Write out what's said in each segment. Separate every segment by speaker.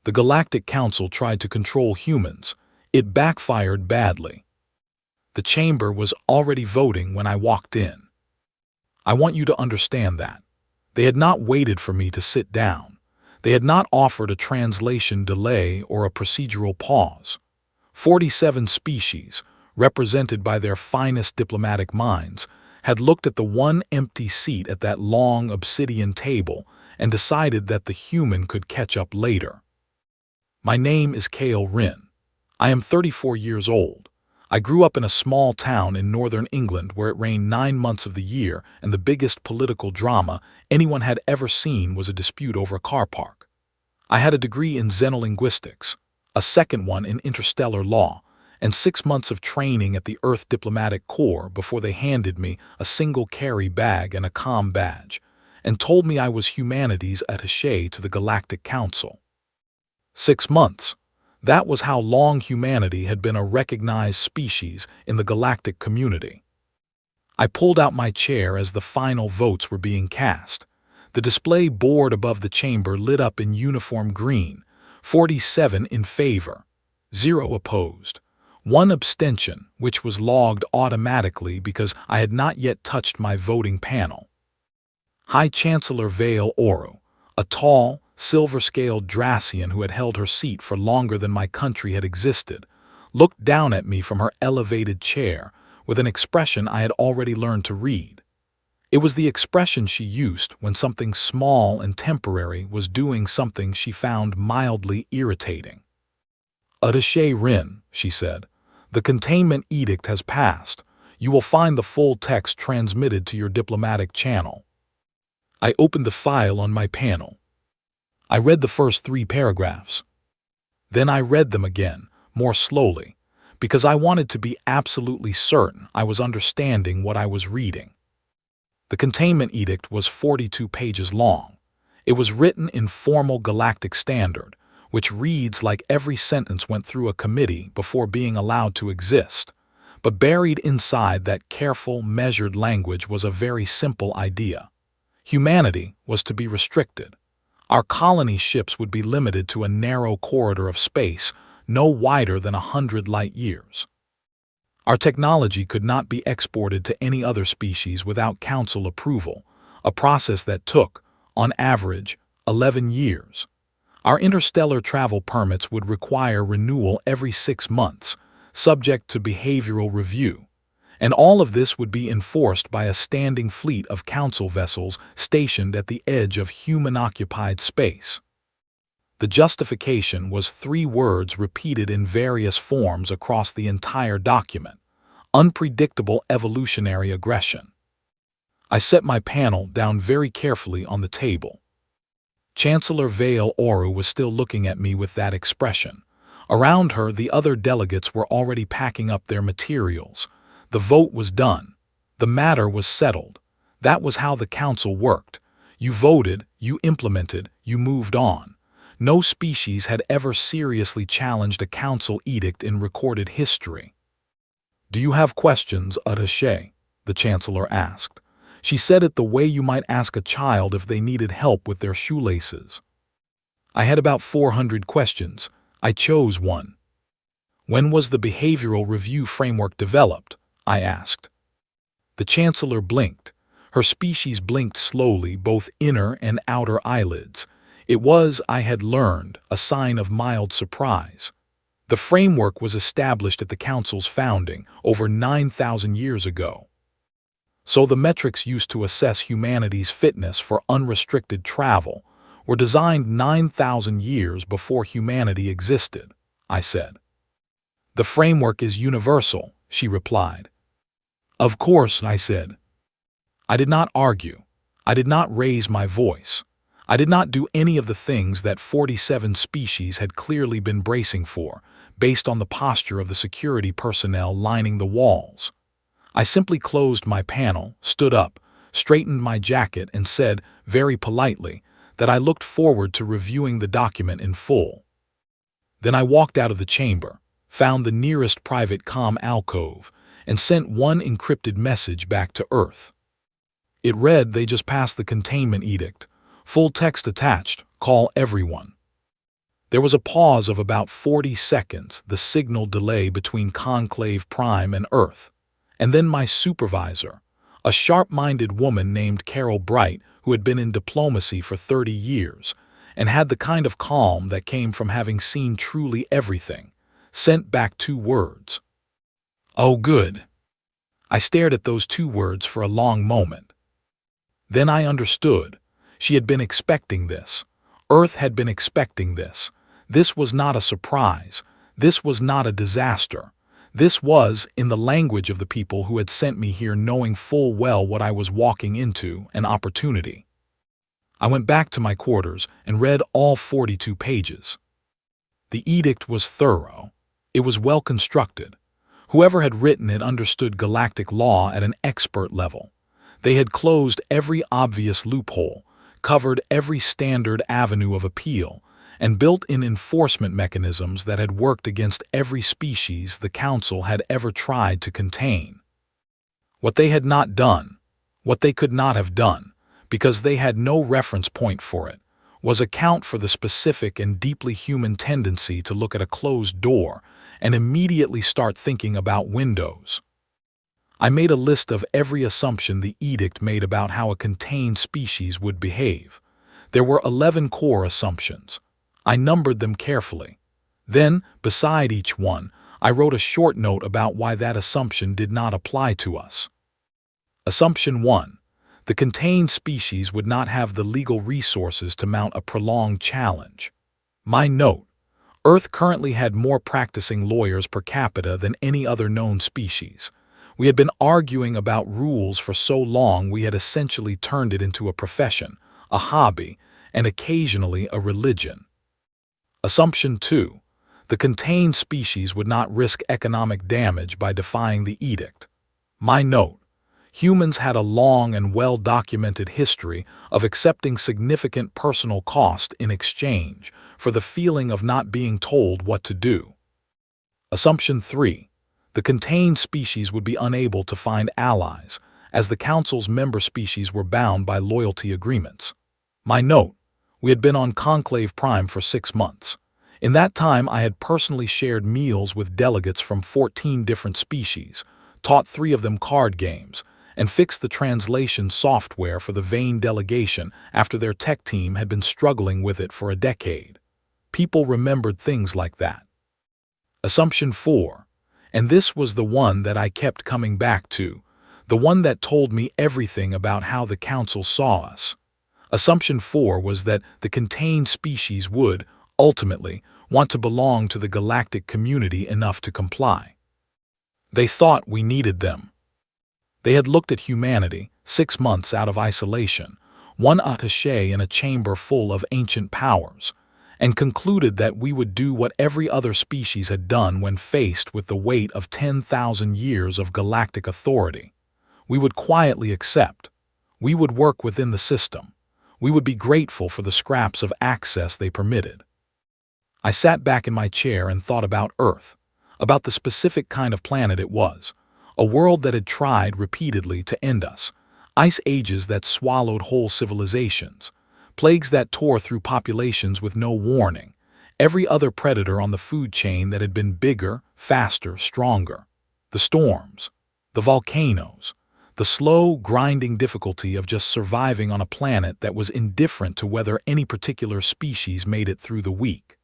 Speaker 1: The Galactic Council tried to control humans. It backfired badly. The chamber was already voting when I walked in. I want you to understand that. They had not waited for me to sit down. They had not offered a translation delay or a procedural pause. 47 species, represented by their finest diplomatic minds, had looked at the one empty seat at that long obsidian table and decided that the human could catch up later. My name is Kale Rin. I am 34 years old. I grew up in a small town in northern England where it rained 9 months of the year, and the biggest political drama anyone had ever seen was a dispute over a car park. I had a degree in xenolinguistics, a second one in interstellar law, and 6 months of training at the Earth Diplomatic Corps before they handed me a single carry bag and a comm badge, and told me I was humanity's attaché to the Galactic Council. 6 months. That was how long humanity had been a recognized species in the galactic community. I pulled out my chair as the final votes were being cast. The display board above the chamber lit up in uniform green, 47 in favor, 0 opposed, 1 abstention, which was logged automatically because I had not yet touched my voting panel. High Chancellor Vale Oru, a tall, silver-scaled Drassian who had held her seat for longer than my country had existed, looked down at me from her elevated chair with an expression I had already learned to read. It was the expression she used when something small and temporary was doing something she found mildly irritating. "Attaché Rin," she said, "the containment edict has passed. You will find the full text transmitted to your diplomatic channel." I opened the file on my panel. I read the first 3 paragraphs. Then I read them again, more slowly, because I wanted to be absolutely certain I was understanding what I was reading. The containment edict was 42 pages long. It was written in formal galactic standard, which reads like every sentence went through a committee before being allowed to exist. But buried inside that careful, measured language was a very simple idea. Humanity was to be restricted. Our colony ships would be limited to a narrow corridor of space, no wider than 100 light years. Our technology could not be exported to any other species without council approval, a process that took, on average, 11 years. Our interstellar travel permits would require renewal every 6 months, subject to behavioral review. And all of this would be enforced by a standing fleet of council vessels stationed at the edge of human-occupied space. The justification was 3 words repeated in various forms across the entire document: unpredictable evolutionary aggression. I set my panel down very carefully on the table. Chancellor Vale Oru was still looking at me with that expression. Around her, the other delegates were already packing up their materials. The vote was done. The matter was settled. That was how the council worked. You voted, you implemented, you moved on. No species had ever seriously challenged a council edict in recorded history. "Do you have questions, Attaché?" the Chancellor asked. She said it the way you might ask a child if they needed help with their shoelaces. I had about 400 questions. I chose one. "When was the behavioral review framework developed?" I asked. The Chancellor blinked. Her species blinked slowly, both inner and outer eyelids. It was, I had learned, a sign of mild surprise. The framework was established at the Council's founding, over 9,000 years ago. So the metrics used to assess humanity's fitness for unrestricted travel were designed 9,000 years before humanity existed, I said. "The framework is universal," she replied. "Of course," I said. I did not argue. I did not raise my voice. I did not do any of the things that 47 species had clearly been bracing for, based on the posture of the security personnel lining the walls. I simply closed my panel, stood up, straightened my jacket, and said, very politely, that I looked forward to reviewing the document in full. Then I walked out of the chamber, found the nearest private comm alcove, and sent one encrypted message back to Earth. It read, "They just passed the containment edict. Full text attached. Call everyone." There was a pause of about 40 seconds, the signal delay between Conclave Prime and Earth, and then my supervisor, a sharp-minded woman named Carol Bright, who had been in diplomacy for 30 years and had the kind of calm that came from having seen truly everything, sent back 2 words. "Oh, good." I stared at those 2 words for a long moment. Then I understood. She had been expecting this. Earth had been expecting this. This was not a surprise. This was not a disaster. This was, in the language of the people who had sent me here, knowing full well what I was walking into, an opportunity. I went back to my quarters and read all 42 pages. The edict was thorough. It was well constructed. Whoever had written it understood galactic law at an expert level. They had closed every obvious loophole, covered every standard avenue of appeal, and built in enforcement mechanisms that had worked against every species the Council had ever tried to contain. What they had not done, what they could not have done, because they had no reference point for it, was account for the specific and deeply human tendency to look at a closed door and immediately start thinking about windows. I made a list of every assumption the edict made about how a contained species would behave. There were 11 core assumptions. I numbered them carefully. Then, beside each one, I wrote a short note about why that assumption did not apply to us. Assumption 1. The contained species would not have the legal resources to mount a prolonged challenge. My note. Earth currently had more practicing lawyers per capita than any other known species. We had been arguing about rules for so long we had essentially turned it into a profession, a hobby, and occasionally a religion. Assumption 2. The contained species would not risk economic damage by defying the edict. My note. Humans had a long and well-documented history of accepting significant personal cost in exchange for the feeling of not being told what to do. Assumption 3. The contained species would be unable to find allies, as the Council's member species were bound by loyalty agreements. My note. We had been on Conclave Prime for 6 months. In that time I had personally shared meals with delegates from 14 different species, taught 3 of them card games, and fixed the translation software for the Vane delegation after their tech team had been struggling with it for a decade. People remembered things like that. Assumption 4. And this was the one that I kept coming back to, the one that told me everything about how the Council saw us. Assumption 4 was that the contained species would, ultimately, want to belong to the galactic community enough to comply. They thought we needed them. They had looked at humanity, 6 months out of isolation, one attaché in a chamber full of ancient powers, and concluded that we would do what every other species had done when faced with the weight of 10,000 years of galactic authority. We would quietly accept. We would work within the system. We would be grateful for the scraps of access they permitted. I sat back in my chair and thought about Earth, about the specific kind of planet it was, a world that had tried repeatedly to end us, ice ages that swallowed whole civilizations, plagues that tore through populations with no warning, every other predator on the food chain that had been bigger, faster, stronger, the storms, the volcanoes, the slow, grinding difficulty of just surviving on a planet that was indifferent to whether any particular species made it through the week.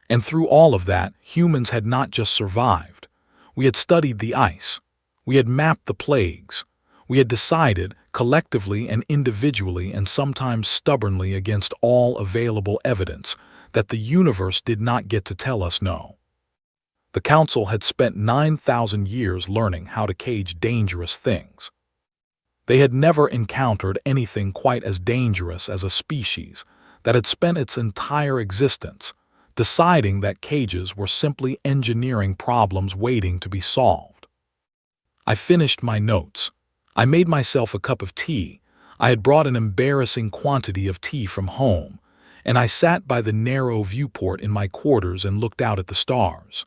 Speaker 1: And through all of that, humans had not just survived. We had studied the ice. We had mapped the plagues. We had decided, collectively and individually and sometimes stubbornly against all available evidence, that the universe did not get to tell us no. The Council had spent 9,000 years learning how to cage dangerous things. They had never encountered anything quite as dangerous as a species that had spent its entire existence deciding that cages were simply engineering problems waiting to be solved. I finished my notes. I made myself a cup of tea. I had brought an embarrassing quantity of tea from home, and I sat by the narrow viewport in my quarters and looked out at the stars.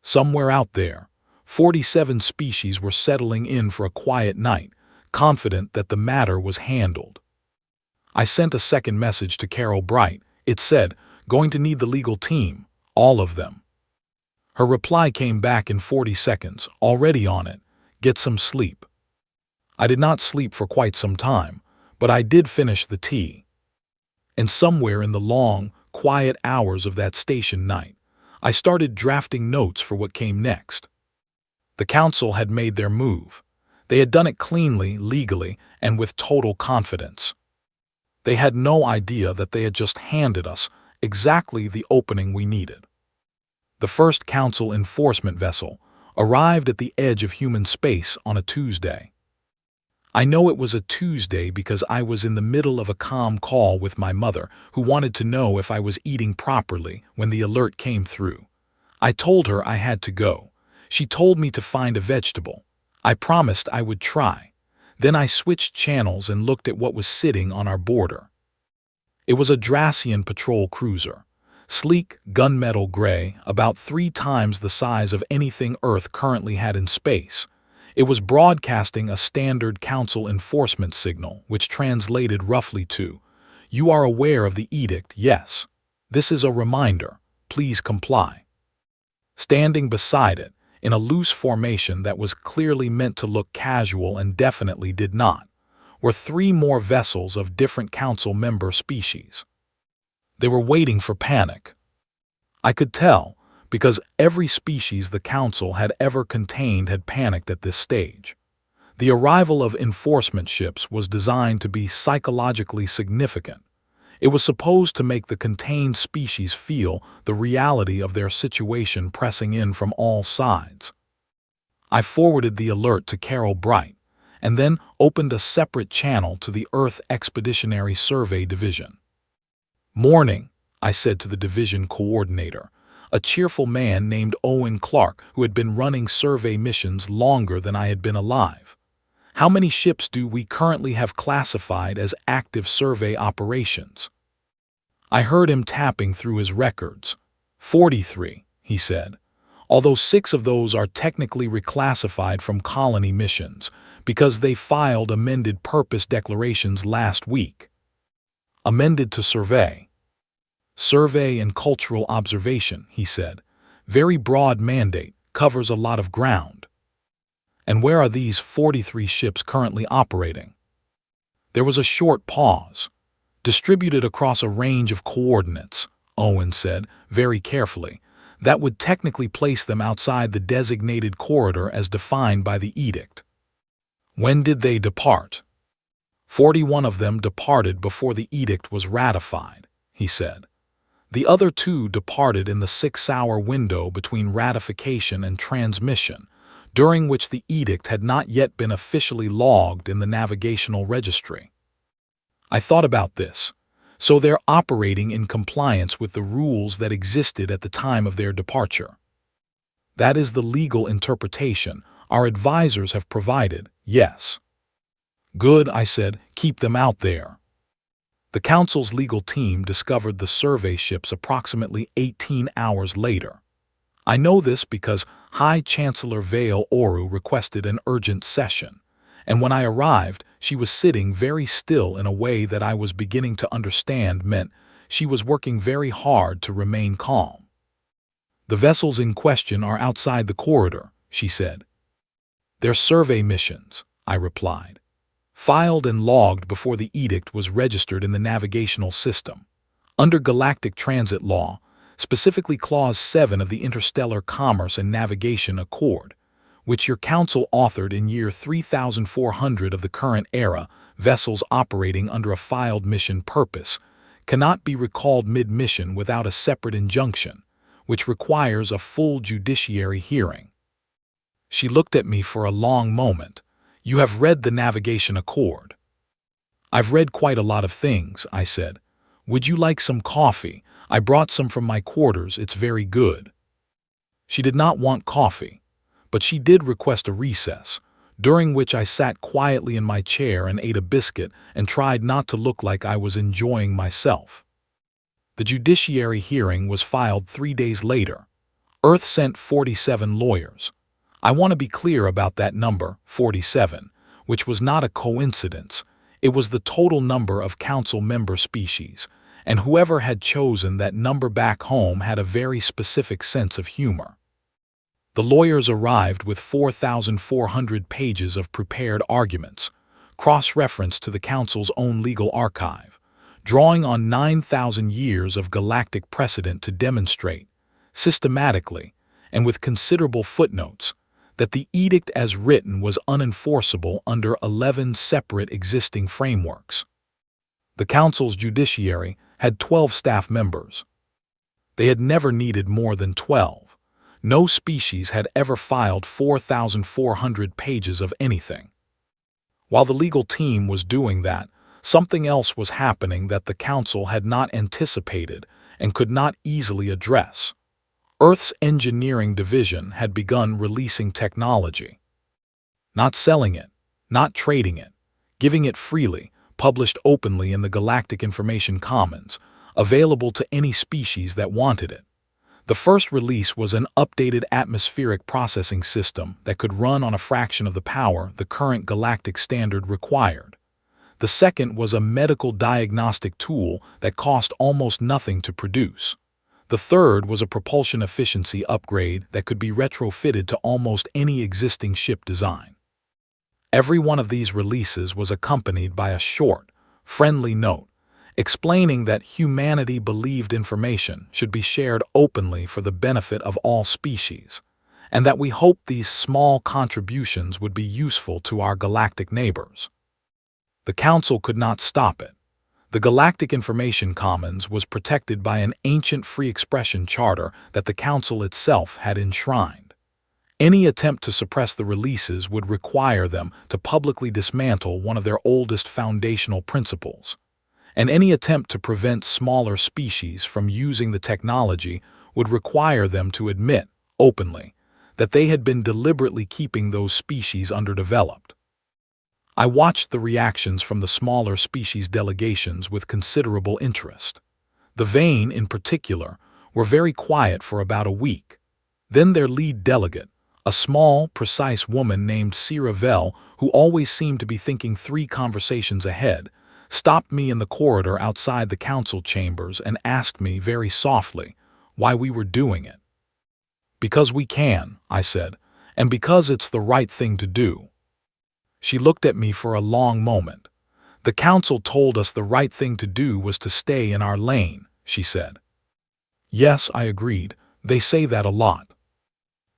Speaker 1: Somewhere out there, 47 species were settling in for a quiet night, confident that the matter was handled. I sent a second message to Carol Bright. It said, Going to need the legal team, all of them. Her reply came back in 40 seconds, already on it. Get some sleep. I did not sleep for quite some time, but I did finish the tea. And somewhere in the long, quiet hours of that station night, I started drafting notes for what came next. The council had made their move. They had done it cleanly, legally, and with total confidence. They had no idea that they had just handed us exactly the opening we needed. The first council enforcement vessel arrived at the edge of human space on a Tuesday. I know it was a Tuesday because I was in the middle of a calm call with my mother, who wanted to know if I was eating properly when the alert came through. I told her I had to go. She told me to find a vegetable. I promised I would try. Then I switched channels and looked at what was sitting on our border. It was a Drassian patrol cruiser, sleek, gunmetal gray, about 3 times the size of anything Earth currently had in space. It was broadcasting a standard council enforcement signal, which translated roughly to, "You are aware of the edict, yes. This is a reminder. Please comply." Standing beside it, in a loose formation that was clearly meant to look casual and definitely did not, were 3 more vessels of different council member species. They were waiting for panic. I could tell, because every species the council had ever contained had panicked at this stage. The arrival of enforcement ships was designed to be psychologically significant. It was supposed to make the contained species feel the reality of their situation pressing in from all sides. I forwarded the alert to Carol Bright, and then opened a separate channel to the Earth Expeditionary Survey Division. "Morning," I said to the division coordinator, a cheerful man named Owen Clark who had been running survey missions longer than I had been alive. "How many ships do we currently have classified as active survey operations?" I heard him tapping through his records. 43, he said, although 6 of those are technically reclassified from colony missions because they filed amended purpose declarations last week. Amended to survey. Survey and cultural observation, he said. Very broad mandate, covers a lot of ground. And where are these 43 ships currently operating? There was a short pause. Distributed across a range of coordinates, Owen said, very carefully. That would technically place them outside the designated corridor as defined by the edict. When did they depart? 41 of them departed before the edict was ratified, he said. The other 2 departed in the 6-hour window between ratification and transmission, during which the edict had not yet been officially logged in the navigational registry. I thought about this. So they're operating in compliance with the rules that existed at the time of their departure. That is the legal interpretation our advisors have provided, yes. Good, I said, keep them out there. The council's legal team discovered the survey ships approximately 18 hours later. I know this because High Chancellor Vale Oru requested an urgent session, and when I arrived, she was sitting very still in a way that I was beginning to understand meant she was working very hard to remain calm. The vessels in question are outside the corridor, she said. They're survey missions, I replied. Filed and logged before the edict was registered in the navigational system. Under Galactic Transit Law, specifically Clause 7 of the Interstellar Commerce and Navigation Accord, which your council authored in year 3400 of the current era, vessels operating under a filed mission purpose, cannot be recalled mid-mission without a separate injunction, which requires a full judiciary hearing. She looked at me for a long moment. You have read the Navigation Accord. I've read quite a lot of things, I said. Would you like some coffee? I brought some from my quarters, it's very good. She did not want coffee, but she did request a recess, during which I sat quietly in my chair and ate a biscuit and tried not to look like I was enjoying myself. The judiciary hearing was filed 3 days later. Earth sent 47 lawyers. I want to be clear about that number, 47, which was not a coincidence. It was the total number of council member species, and whoever had chosen that number back home had a very specific sense of humor. The lawyers arrived with 4,400 pages of prepared arguments, cross-referenced to the Council's own legal archive, drawing on 9,000 years of galactic precedent to demonstrate, systematically, and with considerable footnotes, that the edict as written was unenforceable under 11 separate existing frameworks. The Council's judiciary had 12 staff members. They had never needed more than 12. No species had ever filed 4,400 pages of anything. While the legal team was doing that, something else was happening that the Council had not anticipated and could not easily address. Earth's engineering division had begun releasing technology. Not selling it, not trading it, giving it freely, published openly in the Galactic Information Commons, available to any species that wanted it. The first release was an updated atmospheric processing system that could run on a fraction of the power the current galactic standard required. The second was a medical diagnostic tool that cost almost nothing to produce. The third was a propulsion efficiency upgrade that could be retrofitted to almost any existing ship design. Every one of these releases was accompanied by a short, friendly note explaining that humanity believed information should be shared openly for the benefit of all species, and that we hoped these small contributions would be useful to our galactic neighbors. The Council could not stop it. The Galactic Information Commons was protected by an ancient free expression charter that the Council itself had enshrined. Any attempt to suppress the releases would require them to publicly dismantle one of their oldest foundational principles, and any attempt to prevent smaller species from using the technology would require them to admit, openly, that they had been deliberately keeping those species underdeveloped. I watched the reactions from the smaller species delegations with considerable interest. The Vane, in particular, were very quiet for about a week. Then their lead delegate, a small, precise woman named Sira Vell, who always seemed to be thinking 3 conversations ahead, stopped me in the corridor outside the council chambers and asked me very softly why we were doing it. "Because we can," I said, "and because it's the right thing to do." She looked at me for a long moment. "The council told us the right thing to do was to stay in our lane," she said. "Yes," I agreed, "they say that a lot."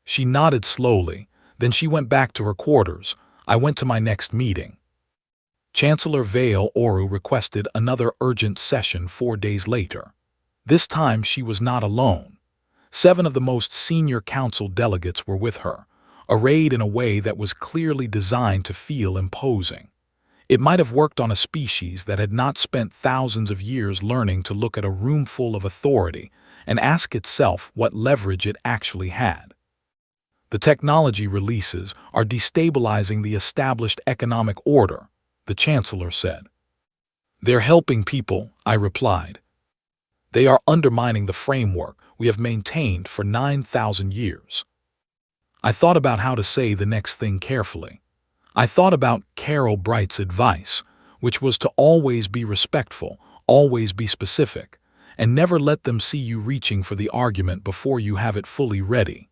Speaker 1: She nodded slowly, then she went back to her quarters. I went to my next meeting. Chancellor Vale Oru requested another urgent session 4 days later. This time she was not alone. 7 of the most senior council delegates were with her, arrayed in a way that was clearly designed to feel imposing. It might have worked on a species that had not spent thousands of years learning to look at a room full of authority and ask itself what leverage it actually had. "The technology releases are destabilizing the established economic order," the Chancellor said. "They're helping people," I replied. "They are undermining the framework we have maintained for 9,000 years. I thought about how to say the next thing carefully. I thought about Carol Bright's advice, which was to always be respectful, always be specific, and never let them see you reaching for the argument before you have it fully ready.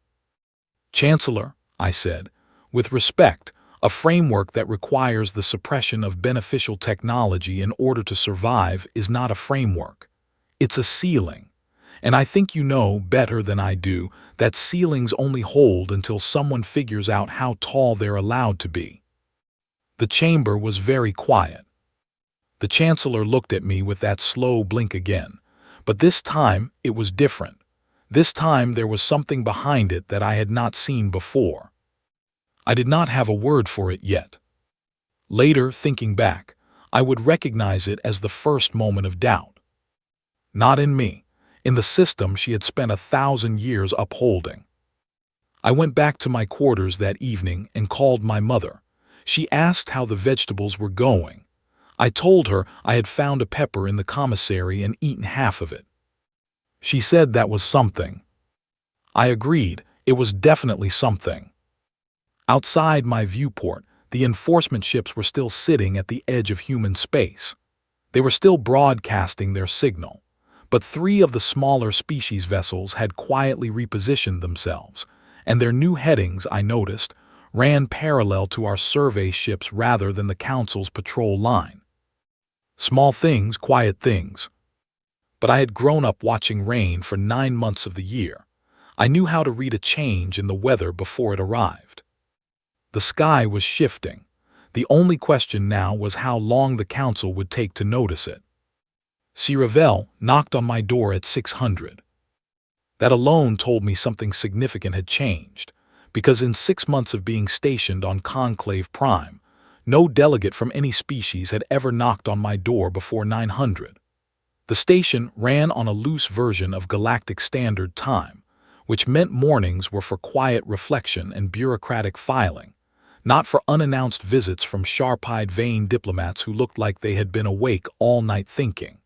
Speaker 1: "Chancellor," I said, "with respect, a framework that requires the suppression of beneficial technology in order to survive is not a framework. It's a ceiling. And I think you know better than I do that ceilings only hold until someone figures out how tall they're allowed to be." The chamber was very quiet. The Chancellor looked at me with that slow blink again, but this time it was different. This time there was something behind it that I had not seen before. I did not have a word for it yet. Later, thinking back, I would recognize it as the first moment of doubt. Not in me. In the system she had spent 1,000 years upholding. I went back to my quarters that evening and called my mother. She asked how the vegetables were going. I told her I had found a pepper in the commissary and eaten half of it. She said that was something. I agreed, it was definitely something. Outside my viewport, the enforcement ships were still sitting at the edge of human space. They were still broadcasting their signal, but 3 of the smaller species vessels had quietly repositioned themselves, and their new headings, I noticed, ran parallel to our survey ships rather than the Council's patrol line. Small things, quiet things. But I had grown up watching rain for 9 months of the year. I knew how to read a change in the weather before it arrived. The sky was shifting. The only question now was how long the Council would take to notice it. Ravel knocked on my door at 600. That alone told me something significant had changed, because in 6 months of being stationed on Conclave Prime, no delegate from any species had ever knocked on my door before 900. The station ran on a loose version of Galactic Standard Time, which meant mornings were for quiet reflection and bureaucratic filing, not for unannounced visits from sharp-eyed vain diplomats who looked like they had been awake all night thinking.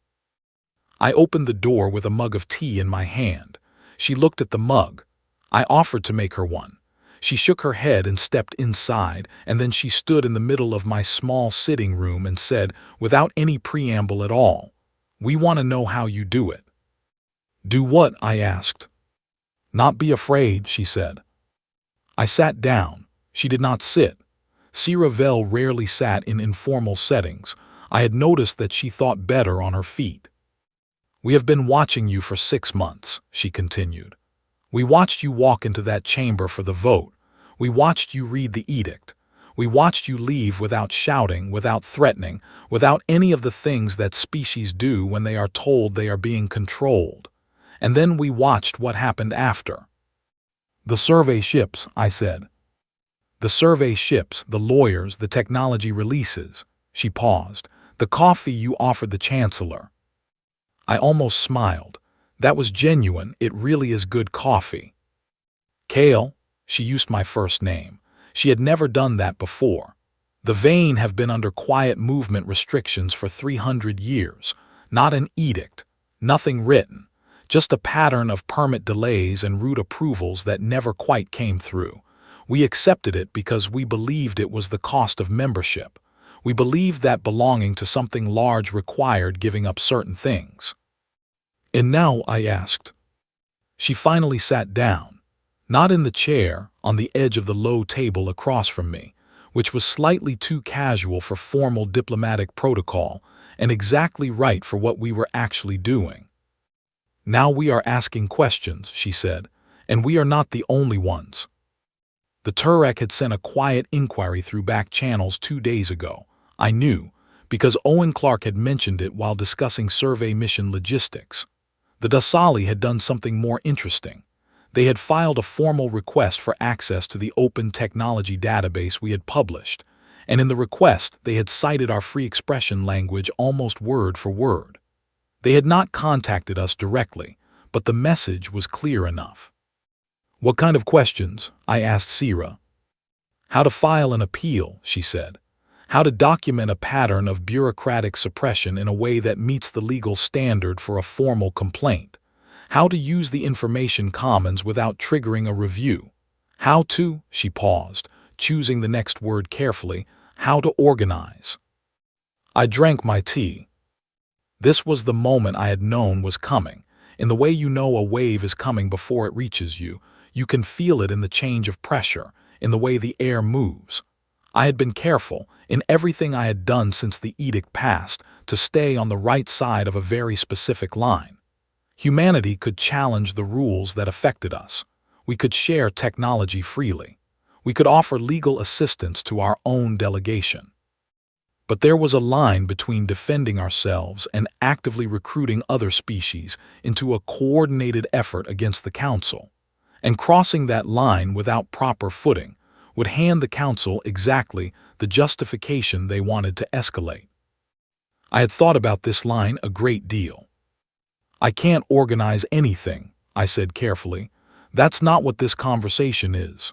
Speaker 1: I opened the door with a mug of tea in my hand. She looked at the mug. I offered to make her one. She shook her head and stepped inside, and then she stood in the middle of my small sitting room and said, without any preamble at all, "We want to know how you do it." "Do what?" I asked. "Not be afraid," she said. I sat down. She did not sit. Ravel rarely sat in informal settings. I had noticed that she thought better on her feet. "We have been watching you for 6 months," she continued. "We watched you walk into that chamber for the vote. We watched you read the edict. We watched you leave without shouting, without threatening, without any of the things that species do when they are told they are being controlled. And then we watched what happened after." "The survey ships," I said. "The survey ships, the lawyers, the technology releases." She paused. "The coffee you offered the Chancellor." I almost smiled. That was genuine. It really is good coffee. "Kale," she used my first name. She had never done that before. The Vane have been under quiet movement restrictions for 300 years. Not an edict. Nothing written. Just a pattern of permit delays and route approvals that never quite came through. We accepted it because we believed it was the cost of membership. We believed that belonging to something large required giving up certain things. "And now?" I asked. She finally sat down. Not in the chair, on the edge of the low table across from me, which was slightly too casual for formal diplomatic protocol and exactly right for what we were actually doing. "Now we are asking questions," she said, "and we are not the only ones." The Turek had sent a quiet inquiry through back channels 2 days ago. I knew, because Owen Clark had mentioned it while discussing survey mission logistics. The Dasali had done something more interesting. They had filed a formal request for access to the open technology database we had published, and in the request they had cited our free expression language almost word for word. They had not contacted us directly, but the message was clear enough. "What kind of questions?" I asked Sira. "How to file an appeal," she said. "How to document a pattern of bureaucratic suppression in a way that meets the legal standard for a formal complaint. How to use the information commons without triggering a review. How to," she paused, choosing the next word carefully, "how to organize." I drank my tea. This was the moment I had known was coming. In the way you know a wave is coming before it reaches you, you can feel it in the change of pressure, in the way the air moves. I had been careful, in everything I had done since the edict passed, to stay on the right side of a very specific line. Humanity could challenge the rules that affected us. We could share technology freely. We could offer legal assistance to our own delegation. But there was a line between defending ourselves and actively recruiting other species into a coordinated effort against the Council. And crossing that line without proper footing would hand the Council exactly the justification they wanted to escalate. I had thought about this line a great deal. "I can't organize anything," I said carefully. "That's not what this conversation is."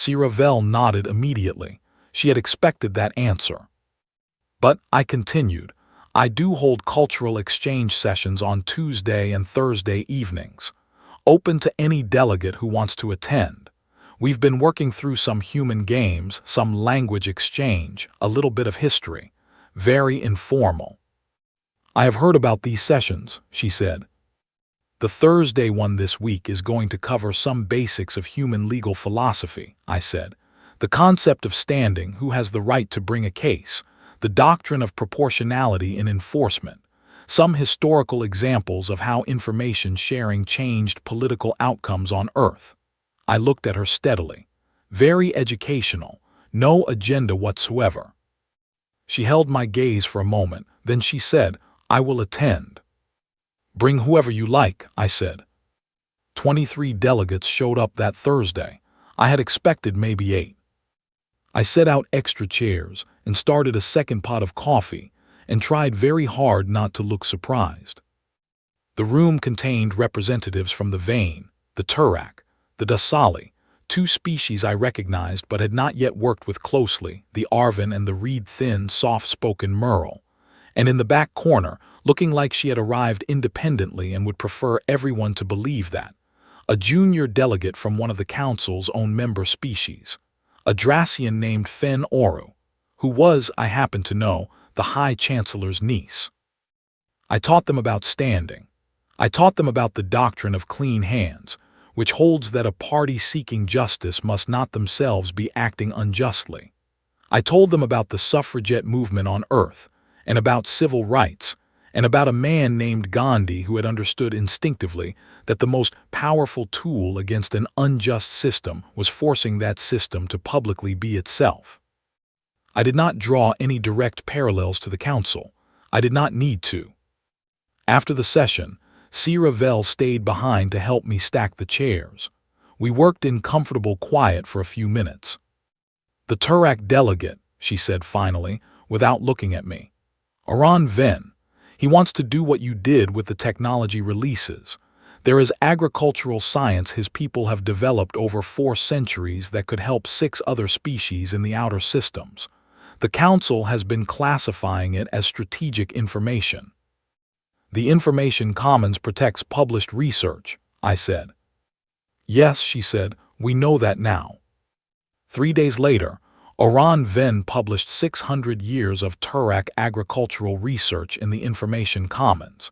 Speaker 1: Ravel nodded immediately. She had expected that answer. "But," I continued, "I do hold cultural exchange sessions on Tuesday and Thursday evenings, open to any delegate who wants to attend. We've been working through some human games, some language exchange, a little bit of history. Very informal. I have heard about these sessions, she said. The Thursday one this week is going to cover some basics of human legal philosophy, I said. The concept of standing, who has the right to bring a case, the doctrine of proportionality in enforcement, some historical examples of how information sharing changed political outcomes on Earth. I looked at her steadily. Very educational, no agenda whatsoever. She held my gaze for a moment, then she said, I will attend. Bring whoever you like, I said. 23 delegates showed up that Thursday. I had expected maybe 8. I set out extra chairs and started a second pot of coffee and tried very hard not to look surprised. The room contained representatives from the Vane, the Turak, the Dasali, 2 species I recognized but had not yet worked with closely, the Arvin and the reed-thin, soft-spoken Merle, and in the back corner, looking like she had arrived independently and would prefer everyone to believe that, a junior delegate from one of the Council's own member species, a Dracian named Fen Oru, who was, I happen to know, the High Chancellor's niece. I taught them about standing. I taught them about the doctrine of clean hands, which holds that a party seeking justice must not themselves be acting unjustly. I told them about the suffragette movement on Earth, and about civil rights, and about a man named Gandhi who had understood instinctively that the most powerful tool against an unjust system was forcing that system to publicly be itself. I did not draw any direct parallels to the Council. I did not need to. After the session, C. Ravel stayed behind to help me stack the chairs. We worked in comfortable quiet for a few minutes. The Turak delegate, she said finally, without looking at me. Aran Ven. He wants to do what you did with the technology releases. There is agricultural science his people have developed over 4 centuries that could help 6 other species in the outer systems. The Council has been classifying it as strategic information. The Information Commons protects published research, I said. Yes, she said, we know that now. 3 days later, Aran Ven published 600 years of Turak agricultural research in the Information Commons.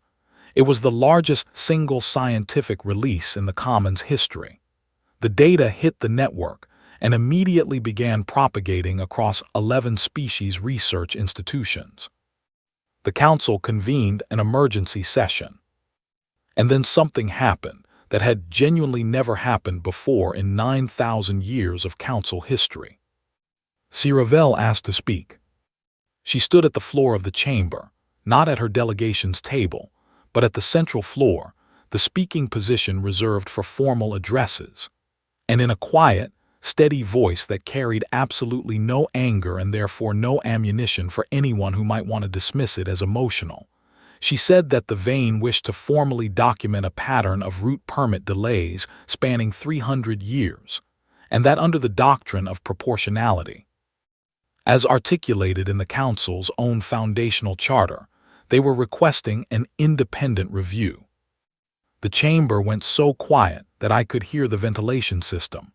Speaker 1: It was the largest single scientific release in the Commons history. The data hit the network and immediately began propagating across 11 species research institutions. The Council convened an emergency session. And then something happened that had genuinely never happened before in 9,000 years of Council history. C. Ravel asked to speak. She stood at the floor of the chamber, not at her delegation's table, but at the central floor, the speaking position reserved for formal addresses, and in a quiet, steady voice that carried absolutely no anger and therefore no ammunition for anyone who might want to dismiss it as emotional. She said that the Vane wished to formally document a pattern of route permit delays spanning 300 years, and that under the doctrine of proportionality, as articulated in the Council's own foundational charter, they were requesting an independent review. The chamber went so quiet that I could hear the ventilation system.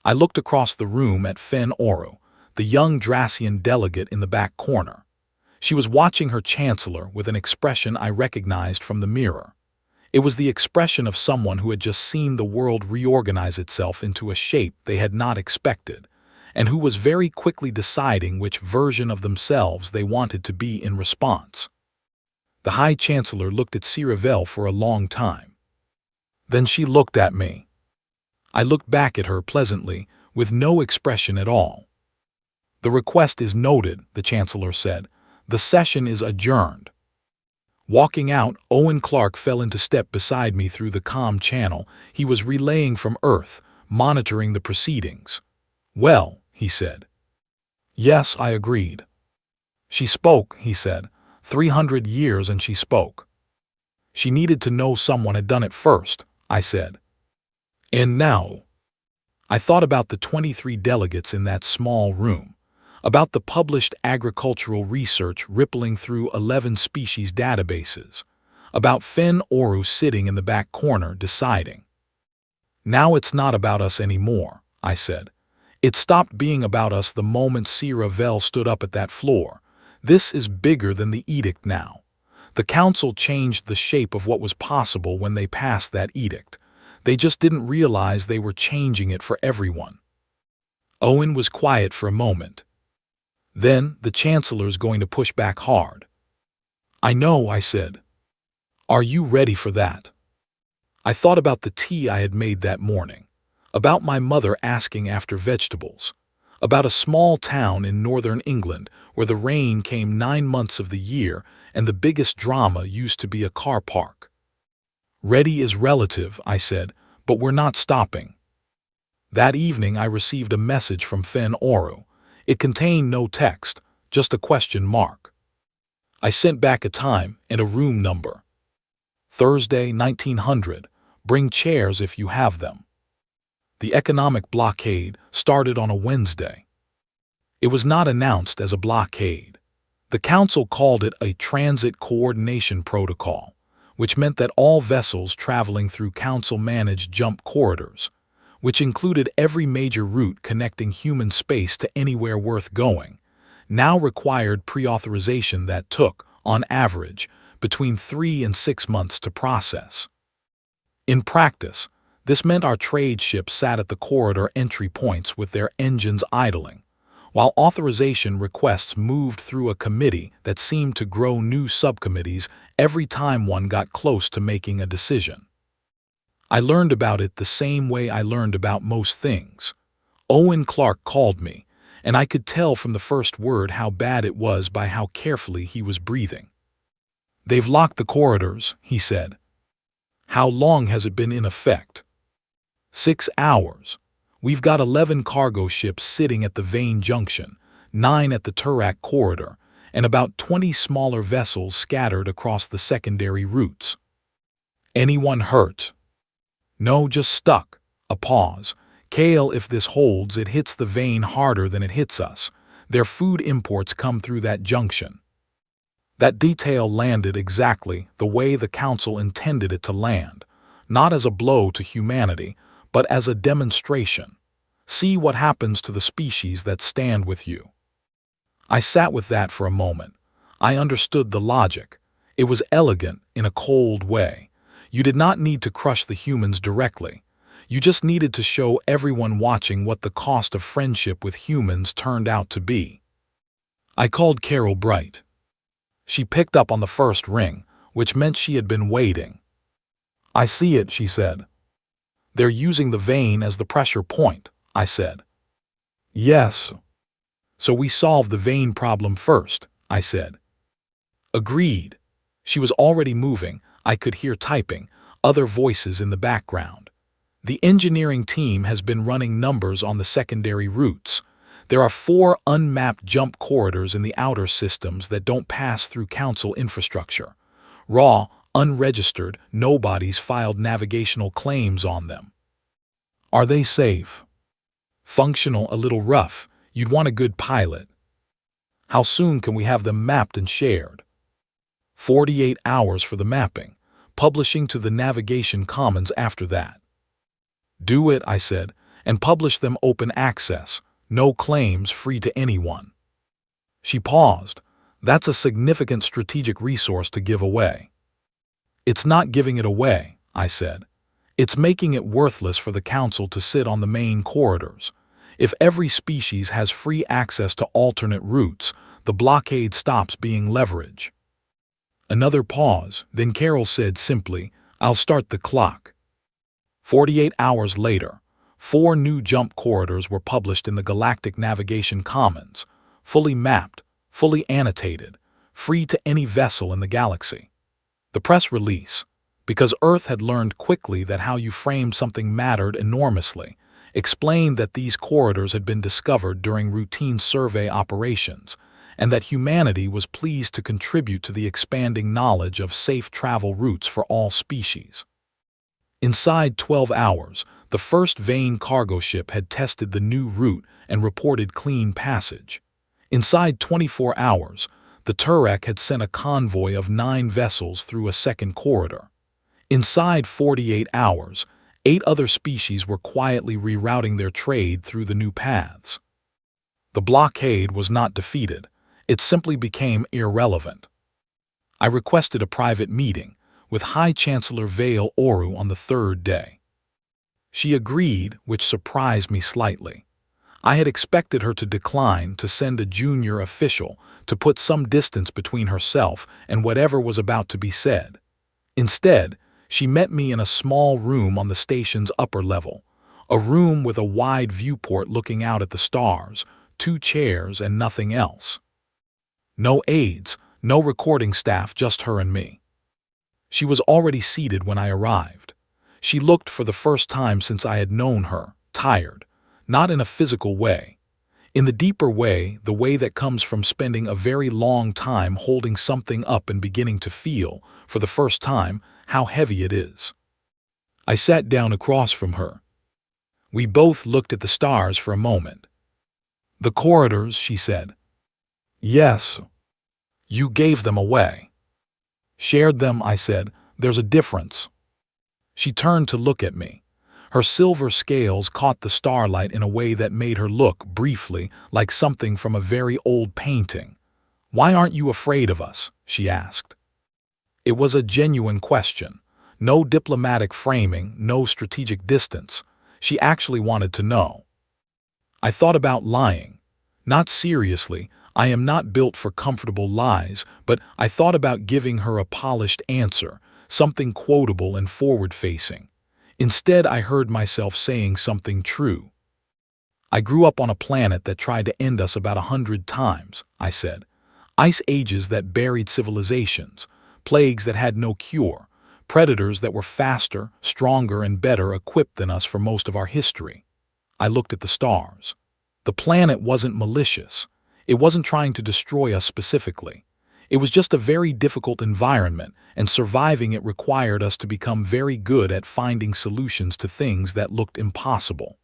Speaker 1: I looked across the room at Fen Oru, the young Dracian delegate in the back corner. She was watching her chancellor with an expression I recognized from the mirror. It was the expression of someone who had just seen the world reorganize itself into a shape they had not expected, and who was very quickly deciding which version of themselves they wanted to be in response. The High Chancellor looked at C. Ravel for a long time. Then she looked at me. I looked back at her pleasantly, with no expression at all. The request is noted, the Chancellor said. The session is adjourned. Walking out, Owen Clark fell into step beside me through the comm channel. He was relaying from Earth, monitoring the proceedings. Well, he said. Yes, I agreed. She spoke, he said. 300 years and she spoke. She needed to know someone had done it first, I said. And now, I thought about the 23 delegates in that small room, about the published agricultural research rippling through 11 species databases, about Fen Oru sitting in the back corner deciding. Now it's not about us anymore, I said. It stopped being about us the moment C. Ravel stood up at that floor. This is bigger than the edict now. The council changed the shape of what was possible when they passed that edict. They just didn't realize they were changing it for everyone. Owen was quiet for a moment. Then, the Chancellor's going to push back hard. I know, I said. Are you ready for that? I thought about the tea I had made that morning, about my mother asking after vegetables, about a small town in northern England where the rain came 9 months of the year and the biggest drama used to be a car park. Ready is relative, I said, but we're not stopping. That evening I received a message from Fen Oru. It contained no text, just a question mark. I sent back a time and a room number. Thursday, 1900. Bring chairs if you have them. The economic blockade started on a Wednesday. It was not announced as a blockade. The council called it a transit coordination protocol, which meant that all vessels traveling through council-managed jump corridors, which included every major route connecting human space to anywhere worth going, now required pre-authorization that took, on average, between 3 and 6 months to process. In practice, this meant our trade ships sat at the corridor entry points with their engines idling, while authorization requests moved through a committee that seemed to grow new subcommittees every time one got close to making a decision. I learned about it the same way I learned about most things. Owen Clark called me, and I could tell from the first word how bad it was by how carefully he was breathing. They've locked the corridors, he said. How long has it been in effect? 6 hours. We've got 11 cargo ships sitting at the Vane Junction, 9 at the Turak corridor, and about 20 smaller vessels scattered across the secondary routes. Anyone hurt? No, just stuck. A pause. Kale, if this holds, it hits the Vane harder than it hits us. Their food imports come through that junction. That detail landed exactly the way the council intended it to land, not as a blow to humanity, but as a demonstration. See what happens to the species that stand with you. I sat with that for a moment. I understood the logic. It was elegant in a cold way. You did not need to crush the humans directly. You just needed to show everyone watching what the cost of friendship with humans turned out to be. I called Carol Bright. She picked up on the first ring, which meant she had been waiting. I see it, she said. They're using the Vane as the pressure point, I said. Yes. So we solved the Vane problem first, I said. Agreed. She was already moving. I could hear typing, other voices in the background. The engineering team has been running numbers on the secondary routes. There are 4 unmapped jump corridors in the outer systems that don't pass through council infrastructure. Raw, unregistered, nobody's filed navigational claims on them. Are they safe? Functional, a little rough. You'd want a good pilot. How soon can we have them mapped and shared? 48 hours for the mapping, publishing to the navigation commons after that. Do it, I said, and publish them open access. No claims, free to anyone. She paused. That's a significant strategic resource to give away. It's not giving it away, I said. It's making it worthless for the council to sit on the main corridors. If every species has free access to alternate routes, the blockade stops being leverage. Another pause, then Carol said simply, I'll start the clock. 48 hours later, 4 new jump corridors were published in the Galactic Navigation Commons, fully mapped, fully annotated, free to any vessel in the galaxy. The press release, because Earth had learned quickly that how you framed something mattered enormously, explained that these corridors had been discovered during routine survey operations, and that humanity was pleased to contribute to the expanding knowledge of safe travel routes for all species. Inside 12 hours, the first Vane cargo ship had tested the new route and reported clean passage. Inside 24 hours, the Turek had sent a convoy of 9 vessels through a second corridor. Inside 48 hours, 8 other species were quietly rerouting their trade through the new paths. The blockade was not defeated. It simply became irrelevant. I requested a private meeting with High Chancellor Vale Oru on the third day. She agreed, which surprised me slightly. I had expected her to decline to send a junior official to put some distance between herself and whatever was about to be said. Instead, she met me in a small room on the station's upper level, a room with a wide viewport looking out at the stars, 2 chairs and nothing else. No aides, no recording staff, just her and me. She was already seated when I arrived. She looked, for the first time since I had known her, tired, not in a physical way. In the deeper way, the way that comes from spending a very long time holding something up and beginning to feel, for the first time, how heavy it is. I sat down across from her. We both looked at the stars for a moment. "The corridors," she said. "Yes. You gave them away." "Shared them," I said. "There's a difference." She turned to look at me. Her silver scales caught the starlight in a way that made her look, briefly, like something from a very old painting. "Why aren't you afraid of us?" she asked. It was a genuine question. No diplomatic framing, no strategic distance. She actually wanted to know. I thought about lying. Not seriously, I am not built for comfortable lies, but I thought about giving her a polished answer, something quotable and forward-facing. Instead, I heard myself saying something true. "I grew up on a planet that tried to end us about 100 times," I said. "Ice ages that buried civilizations, plagues that had no cure, predators that were faster, stronger, and better equipped than us for most of our history." I looked at the stars. The planet wasn't malicious. It wasn't trying to destroy us specifically. It was just a very difficult environment, and surviving it required us to become very good at finding solutions to things that looked impossible.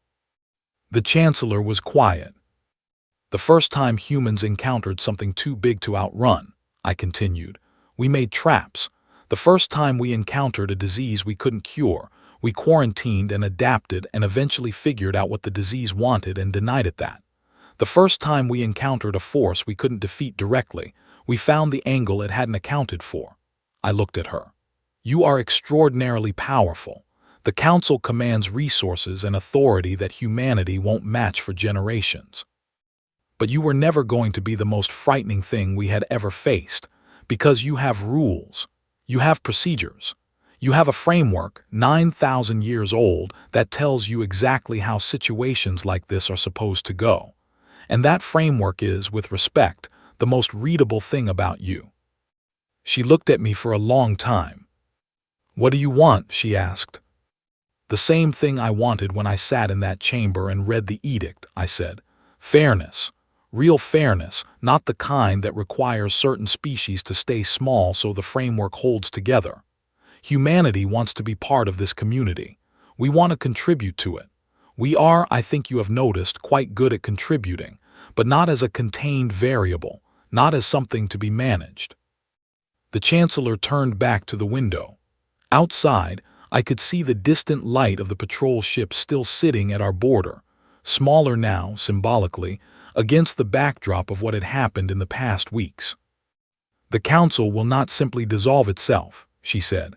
Speaker 1: The Chancellor was quiet. "The first time humans encountered something too big to outrun," I continued, "we made traps. The first time we encountered a disease we couldn't cure, we quarantined and adapted and eventually figured out what the disease wanted and denied it that. The first time we encountered a force we couldn't defeat directly, we found the angle it hadn't accounted for." I looked at her. "You are extraordinarily powerful. The Council commands resources and authority that humanity won't match for generations. But you were never going to be the most frightening thing we had ever faced, because you have rules. You have procedures. You have a framework, 9,000 years old, that tells you exactly how situations like this are supposed to go. And that framework is, with respect, the most readable thing about you." She looked at me for a long time. "What do you want?" she asked. "The same thing I wanted when I sat in that chamber and read the edict," I said. "Fairness. Real fairness, not the kind that requires certain species to stay small so the framework holds together. Humanity wants to be part of this community. We want to contribute to it. We are, I think you have noticed, quite good at contributing, but not as a contained variable, not as something to be managed." The Chancellor turned back to the window. Outside, I could see the distant light of the patrol ship still sitting at our border, smaller now, symbolically, against the backdrop of what had happened in the past weeks. "The Council will not simply dissolve itself," she said.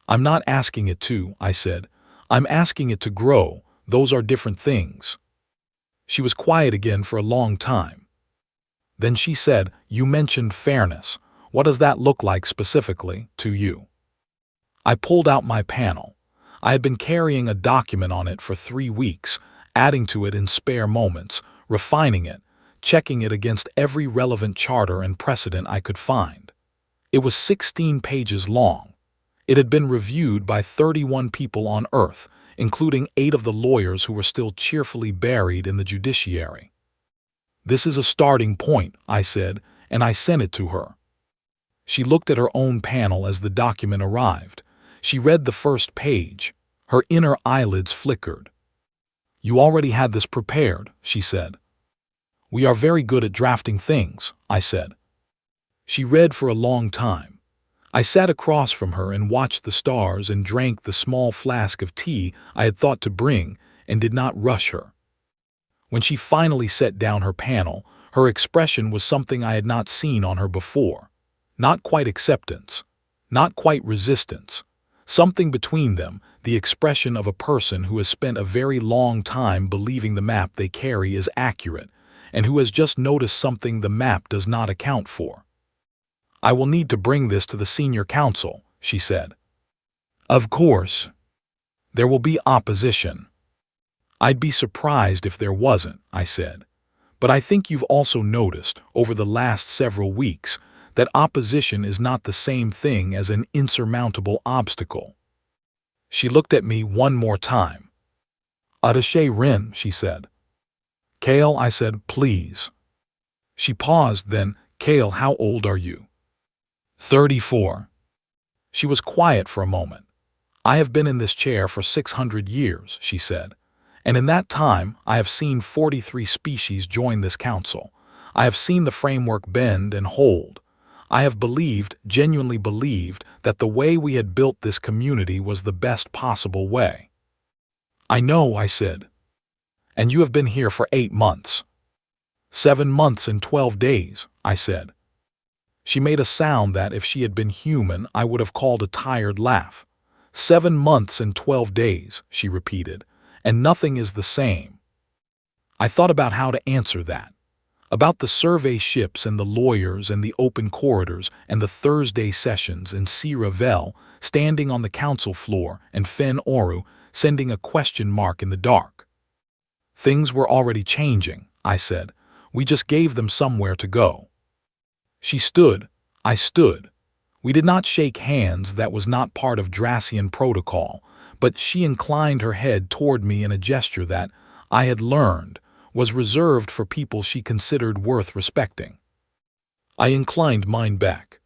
Speaker 1: "I'm not asking it to," I said. "I'm asking it to grow. Those are different things." She was quiet again for a long time. Then she said, "You mentioned fairness. What does that look like specifically, to you?" I pulled out my panel. I had been carrying a document on it for 3 weeks, adding to it in spare moments, refining it, checking it against every relevant charter and precedent I could find. It was 16 pages long. It had been reviewed by 31 people on Earth, including 8 of the lawyers who were still cheerfully buried in the judiciary. "This is a starting point," I said, and I sent it to her. She looked at her own panel as the document arrived. She read the first page. Her inner eyelids flickered. "You already had this prepared," she said. "We are very good at drafting things," I said. She read for a long time. I sat across from her and watched the stars and drank the small flask of tea I had thought to bring and did not rush her. When she finally set down her panel, her expression was something I had not seen on her before. Not quite acceptance, not quite resistance. Something between them, the expression of a person who has spent a very long time believing the map they carry is accurate, and who has just noticed something the map does not account for. "I will need to bring this to the senior council," she said. "Of course. There will be opposition." "I'd be surprised if there wasn't," I said. "But I think you've also noticed, over the last several weeks, that opposition is not the same thing as an insurmountable obstacle." She looked at me one more time. "Attaché Rin," she said. "Kale," I said, "please." She paused, then, "Kale, how old are you?" 34. She was quiet for a moment. "I have been in this chair for 600 years, she said. "And in that time, I have seen 43 species join this council. I have seen the framework bend and hold. I have believed, genuinely believed, that the way we had built this community was the best possible way." "I know," I said. "And you have been here for 8 months. 7 months and 12 days, I said. She made a sound that, if she had been human, I would have called a tired laugh. 7 months and 12 days, she repeated, and nothing is the same. I thought about how to answer that. About the survey ships and the lawyers and the open corridors and the Thursday sessions and C. Ravel standing on the council floor and Fen Oru sending a question mark in the dark. "Things were already changing," I said. "We just gave them somewhere to go." She stood. I stood. We did not shake hands, that was not part of Drassian protocol, but she inclined her head toward me in a gesture that, I had learned, was reserved for people she considered worth respecting. I inclined mine back.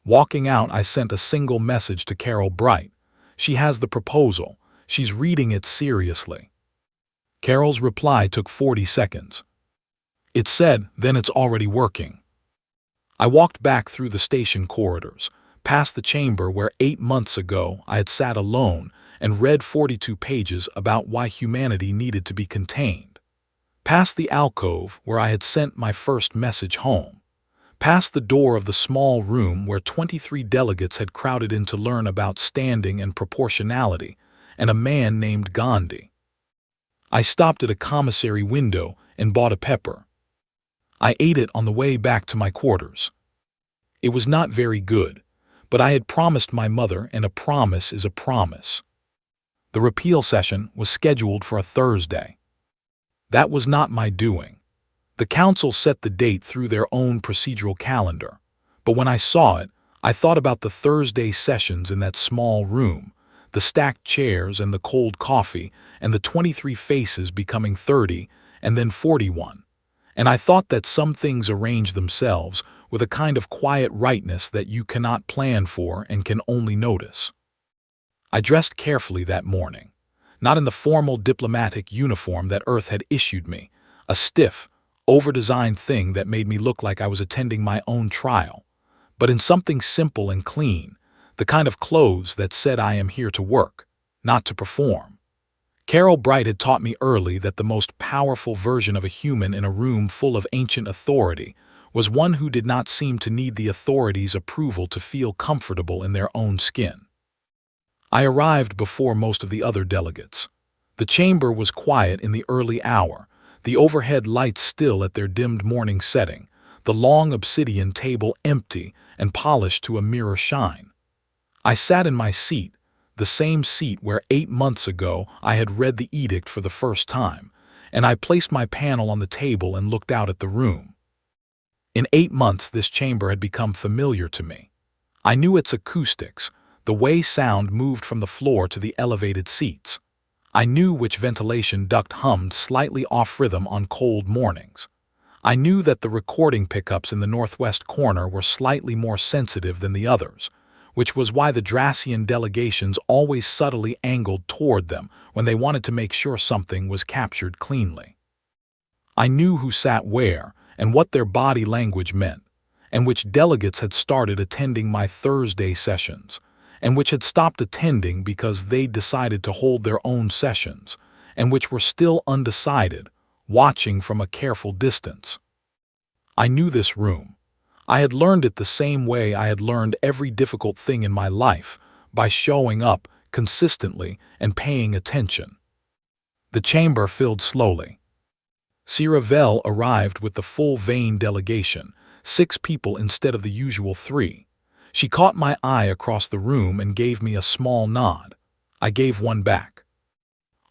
Speaker 1: Walking out, I sent a single message to Carol Bright. "She has the proposal. She's reading it seriously." Carol's reply took 40 seconds. It said, "Then it's already working." I walked back through the station corridors, past the chamber where 8 months ago I had sat alone and read 42 pages about why humanity needed to be contained, past the alcove where I had sent my first message home, past the door of the small room where 23 delegates had crowded in to learn about standing and proportionality, and a man named Gandhi. I stopped at a commissary window and bought a pepper. I ate it on the way back to my quarters. It was not very good, but I had promised my mother, and a promise is a promise. The repeal session was scheduled for a Thursday. That was not my doing. The council set the date through their own procedural calendar, but when I saw it, I thought about the Thursday sessions in that small room, the stacked chairs and the cold coffee, and the 23 faces becoming 30 and then 41. And I thought that some things arrange themselves with a kind of quiet rightness that you cannot plan for and can only notice. I dressed carefully that morning, not in the formal diplomatic uniform that Earth had issued me, a stiff, over-designed thing that made me look like I was attending my own trial, but in something simple and clean, the kind of clothes that said I am here to work, not to perform. Carol Bright had taught me early that the most powerful version of a human in a room full of ancient authority was one who did not seem to need the authority's approval to feel comfortable in their own skin. I arrived before most of the other delegates. The chamber was quiet in the early hour, the overhead lights still at their dimmed morning setting, the long obsidian table empty and polished to a mirror shine. I sat in my seat, the same seat where 8 months ago I had read the edict for the first time, and I placed my panel on the table and looked out at the room. In 8 months this chamber had become familiar to me. I knew its acoustics, the way sound moved from the floor to the elevated seats. I knew which ventilation duct hummed slightly off rhythm on cold mornings. I knew that the recording pickups in the northwest corner were slightly more sensitive than the others, which was why the Drassian delegations always subtly angled toward them when they wanted to make sure something was captured cleanly. I knew who sat where and what their body language meant, and which delegates had started attending my Thursday sessions, and which had stopped attending because they'd decided to hold their own sessions, and which were still undecided, watching from a careful distance. I knew this room. I had learned it the same way I had learned every difficult thing in my life, by showing up consistently and paying attention. The chamber filled slowly. Siravel arrived with the full Vane delegation, 6 people instead of the usual 3. She caught my eye across the room and gave me a small nod. I gave one back.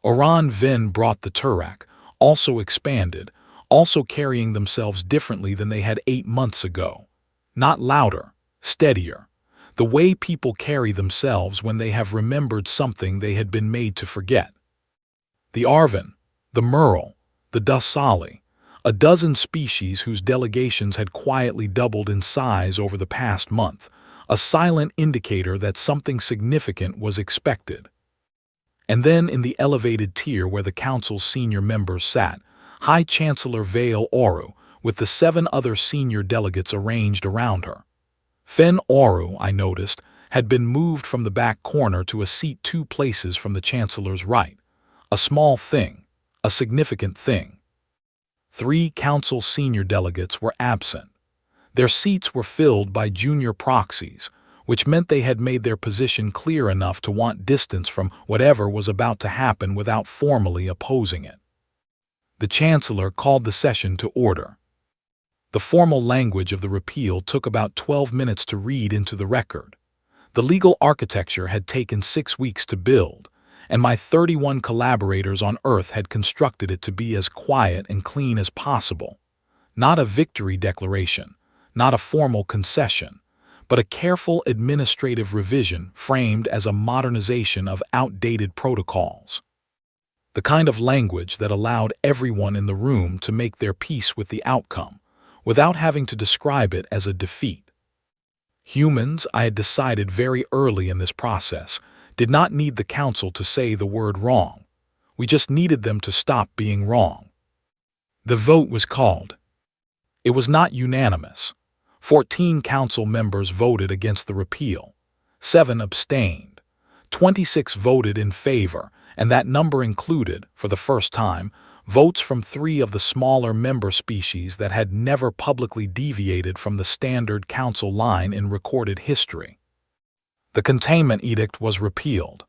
Speaker 1: Oran Vin brought the Turak, also expanded, also carrying themselves differently than they had 8 months ago. Not louder, steadier. The way people carry themselves when they have remembered something they had been made to forget. The Arvin, the Merle, the Dussali, a dozen species whose delegations had quietly doubled in size over the past month, a silent indicator that something significant was expected. And then in the elevated tier where the council's senior members sat, High Chancellor Vale Oru, with the 7 other senior delegates arranged around her. Fen Oru, I noticed, had been moved from the back corner to a seat 2 places from the Chancellor's right. A small thing, a significant thing. 3 council senior delegates were absent. Their seats were filled by junior proxies, which meant they had made their position clear enough to want distance from whatever was about to happen without formally opposing it. The Chancellor called the session to order. The formal language of the repeal took about 12 minutes to read into the record. The legal architecture had taken 6 weeks to build, and my 31 collaborators on Earth had constructed it to be as quiet and clean as possible. Not a victory declaration, not a formal concession, but a careful administrative revision framed as a modernization of outdated protocols. The kind of language that allowed everyone in the room to make their peace with the outcome, without having to describe it as a defeat. Humans, I had decided very early in this process, did not need the council to say the word wrong. We just needed them to stop being wrong. The vote was called. It was not unanimous. 14 council members voted against the repeal. 7 abstained. 26 voted in favor, and that number included, for the first time, votes from 3 of the smaller member species that had never publicly deviated from the standard council line in recorded history. The containment edict was repealed.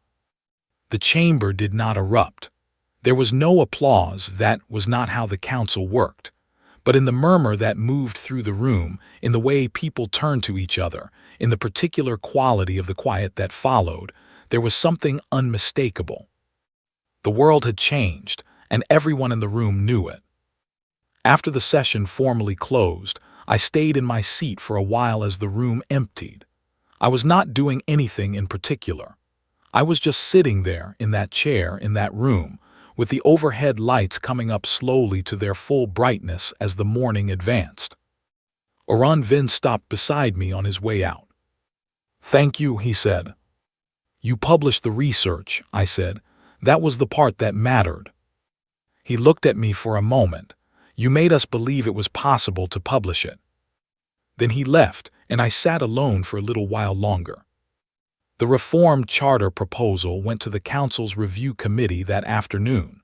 Speaker 1: The chamber did not erupt. There was no applause. That was not how the council worked. But in the murmur that moved through the room, in the way people turned to each other, in the particular quality of the quiet that followed, there was something unmistakable. The world had changed, and everyone in the room knew it. After the session formally closed, I stayed in my seat for a while as the room emptied. I was not doing anything in particular. I was just sitting there, in that chair, in that room, with the overhead lights coming up slowly to their full brightness as the morning advanced. Oran Vin stopped beside me on his way out. "Thank you," he said. "You published the research," I said. "That was the part that mattered." He looked at me for a moment. "You made us believe it was possible to publish it." Then he left, and I sat alone for a little while longer. The reformed charter proposal went to the Council's review committee that afternoon.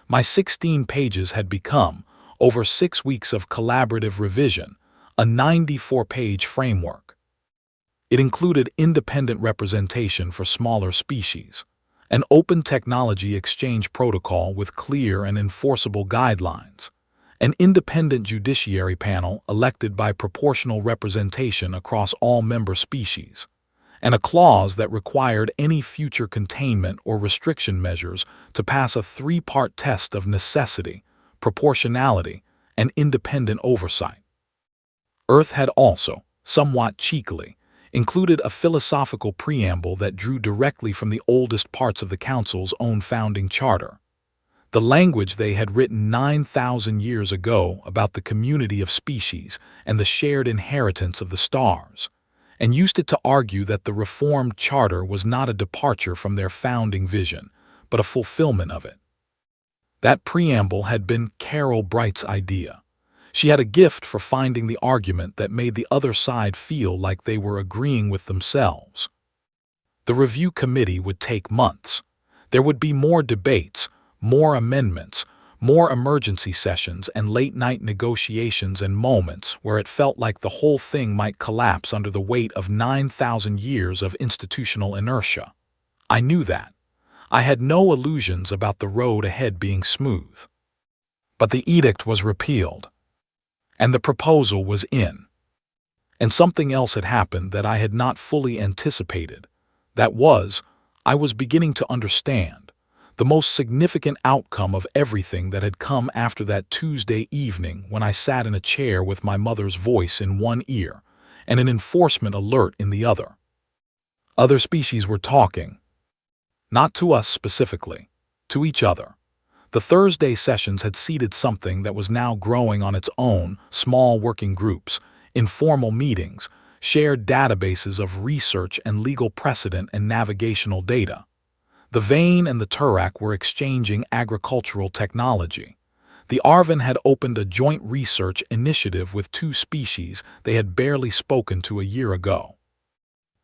Speaker 1: My 16 pages had become, over 6 weeks of collaborative revision, a 94-page framework. It included independent representation for smaller species, an open technology exchange protocol with clear and enforceable guidelines, an independent judiciary panel elected by proportional representation across all member species, and a clause that required any future containment or restriction measures to pass a 3-part test of necessity, proportionality, and independent oversight. Earth had also, somewhat cheekily, included a philosophical preamble that drew directly from the oldest parts of the Council's own founding charter. The language they had written 9,000 years ago about the community of species and the shared inheritance of the stars, and used it to argue that the reformed charter was not a departure from their founding vision, but a fulfillment of it. That preamble had been Carol Bright's idea. She had a gift for finding the argument that made the other side feel like they were agreeing with themselves. The review committee would take months. There would be more debates, more amendments, More emergency sessions and late-night negotiations and moments where it felt like the whole thing might collapse under the weight of 9,000 years of institutional inertia. I knew that. I had no illusions about the road ahead being smooth. But the edict was repealed, and the proposal was in. And something else had happened that I had not fully anticipated. That was, I was beginning to understand the most significant outcome of everything that had come after that Tuesday evening when I sat in a chair with my mother's voice in one ear and an enforcement alert in the other. Other species were talking. Not to us specifically, to each other. The Thursday sessions had seeded something that was now growing on its own, small working groups, informal meetings, shared databases of research and legal precedent and navigational data. The Vane and the Turak were exchanging agricultural technology. The Arvin had opened a joint research initiative with two species they had barely spoken to a year ago.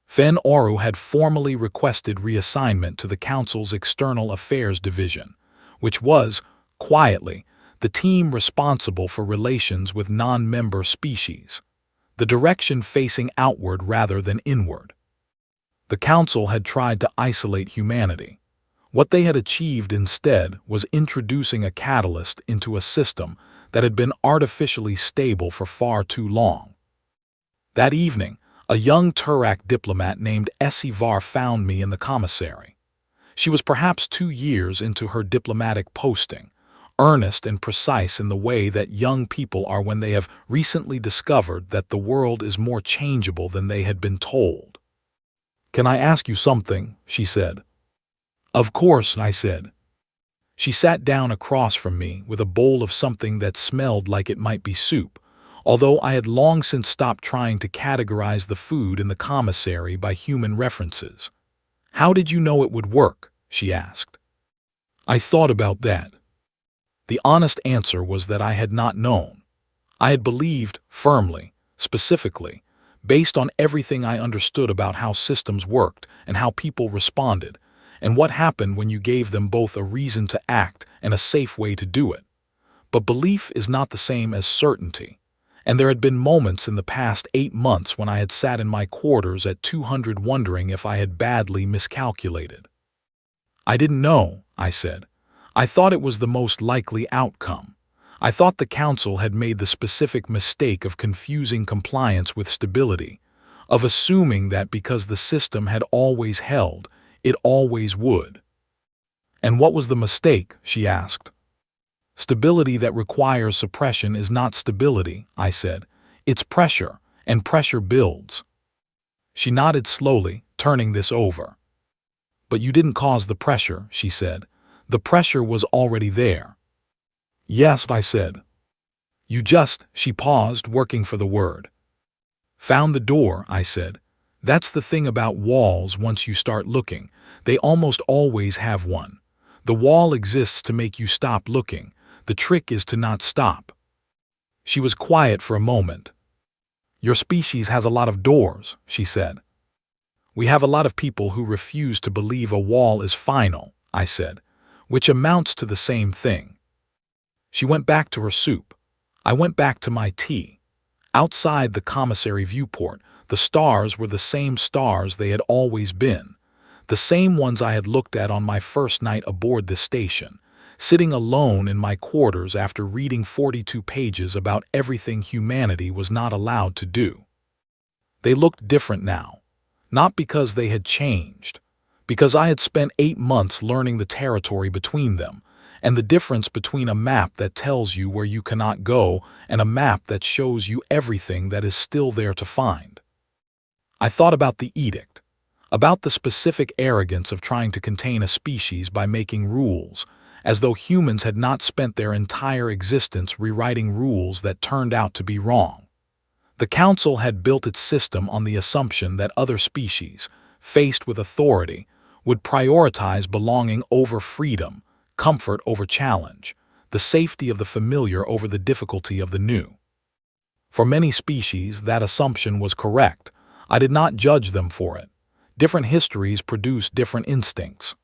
Speaker 1: Fen Oru had formally requested reassignment to the Council's External Affairs Division, which was, quietly, the team responsible for relations with non-member species, the direction facing outward rather than inward. The Council had tried to isolate humanity. What they had achieved instead was introducing a catalyst into a system that had been artificially stable for far too long. That evening, a young Turak diplomat named Esivar found me in the commissary. She was perhaps 2 years into her diplomatic posting, earnest and precise in the way that young people are when they have recently discovered that the world is more changeable than they had been told. "Can I ask you something?" she said. "Of course," I said. She sat down across from me with a bowl of something that smelled like it might be soup, although I had long since stopped trying to categorize the food in the commissary by human references. "How did you know it would work?" she asked. I thought about that. The honest answer was that I had not known. I had believed, firmly, specifically, based on everything I understood about how systems worked and how people responded, and what happened when you gave them both a reason to act and a safe way to do it. But belief is not the same as certainty, and there had been moments in the past 8 months when I had sat in my quarters at 200 wondering if I had badly miscalculated. "I didn't know," I said. "I thought it was the most likely outcome. I thought the Council had made the specific mistake of confusing compliance with stability, of assuming that because the system had always held, it always would." "And what was the mistake?" she asked. "Stability that requires suppression is not stability," I said. "It's pressure, and pressure builds." She nodded slowly, turning this over. "But you didn't cause the pressure," she said. "The pressure was already there." "Yes," I said. "You just," she paused, working for the word. "Found the door," I said. "That's the thing about walls once you start looking. They almost always have one. The wall exists to make you stop looking. The trick is to not stop." She was quiet for a moment. "Your species has a lot of doors," she said. "We have a lot of people who refuse to believe a wall is final," I said, "which amounts to the same thing." She went back to her soup. I went back to my tea. Outside the commissary viewport, the stars were the same stars they had always been, the same ones I had looked at on my first night aboard the station, sitting alone in my quarters after reading 42 pages about everything humanity was not allowed to do. They looked different now, not because they had changed, because I had spent 8 months learning the territory between them, and the difference between a map that tells you where you cannot go and a map that shows you everything that is still there to find. I thought about the edict, about the specific arrogance of trying to contain a species by making rules, as though humans had not spent their entire existence rewriting rules that turned out to be wrong. The Council had built its system on the assumption that other species, faced with authority, would prioritize belonging over freedom, comfort over challenge, the safety of the familiar over the difficulty of the new. For many species, that assumption was correct. I did not judge them for it. Different histories produce different instincts.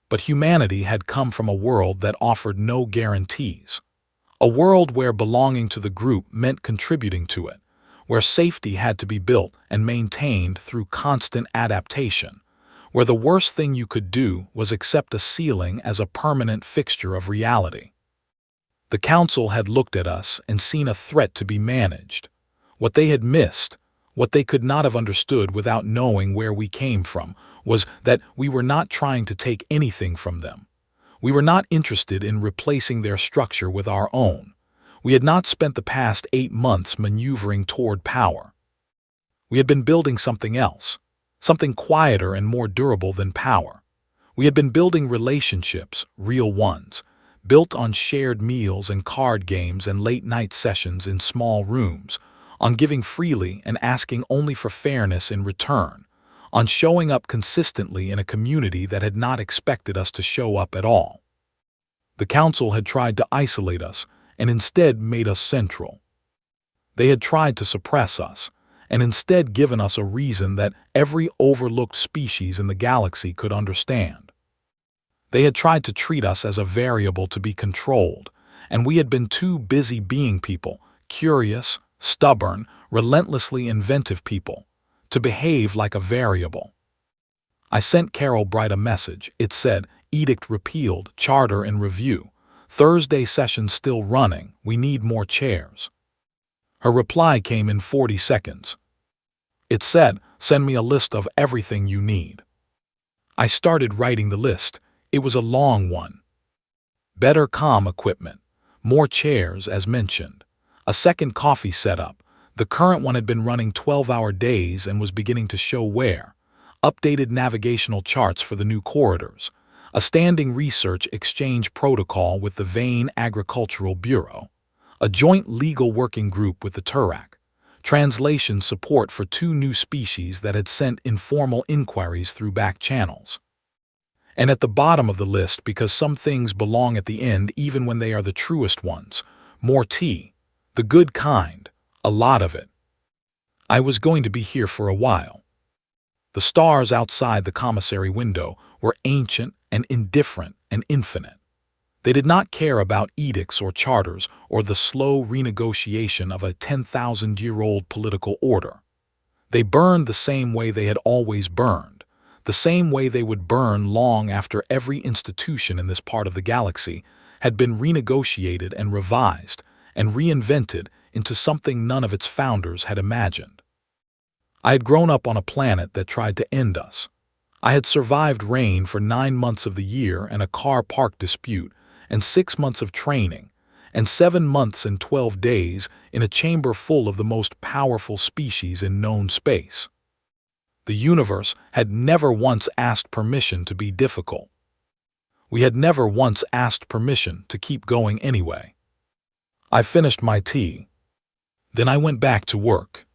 Speaker 1: But humanity had come from a world that offered no guarantees. A world where belonging to the group meant contributing to it, where safety had to be built and maintained through constant adaptation, where the worst thing you could do was accept a ceiling as a permanent fixture of reality. The Council had looked at us and seen a threat to be managed. What they had missed, what they could not have understood without knowing where we came from, was that we were not trying to take anything from them. We were not interested in replacing their structure with our own. We had not spent the past 8 months maneuvering toward power. We had been building something else, something quieter and more durable than power. We had been building relationships, real ones, built on shared meals and card games and late-night sessions in small rooms, on giving freely and asking only for fairness in return, on showing up consistently in a community that had not expected us to show up at all. The Council had tried to isolate us and instead made us central. They had tried to suppress us and instead given us a reason that every overlooked species in the galaxy could understand. They had tried to treat us as a variable to be controlled, and we had been too busy being people, curious, stubborn, relentlessly inventive people, to behave like a variable. I sent Carol Bright a message. It said, "Edict repealed, charter in review. Thursday session still running, we need more chairs." Her reply came in 40 seconds. It said, "Send me a list of everything you need." I started writing the list. It was a long one. Better comm equipment, more chairs as mentioned, a second coffee setup. The current one had been running 12-hour days and was beginning to show wear. Updated navigational charts for the new corridors, a standing research exchange protocol with the Vane Agricultural Bureau, a joint legal working group with the Turak, translation support for 2 new species that had sent informal inquiries through back channels. And at the bottom of the list, because some things belong at the end even when they are the truest ones, more tea, the good kind, a lot of it. I was going to be here for a while. The stars outside the commissary window were ancient and indifferent and infinite. They did not care about edicts or charters or the slow renegotiation of a 10,000-year-old political order. They burned the same way they had always burned, the same way they would burn long after every institution in this part of the galaxy had been renegotiated and revised and reinvented into something none of its founders had imagined. I had grown up on a planet that tried to end us. I had survived rain for 9 months of the year and a car park dispute and 6 months of training and 7 months and 12 days in a chamber full of the most powerful species in known space. The universe had never once asked permission to be difficult. We had never once asked permission to keep going anyway. I finished my tea. Then I went back to work.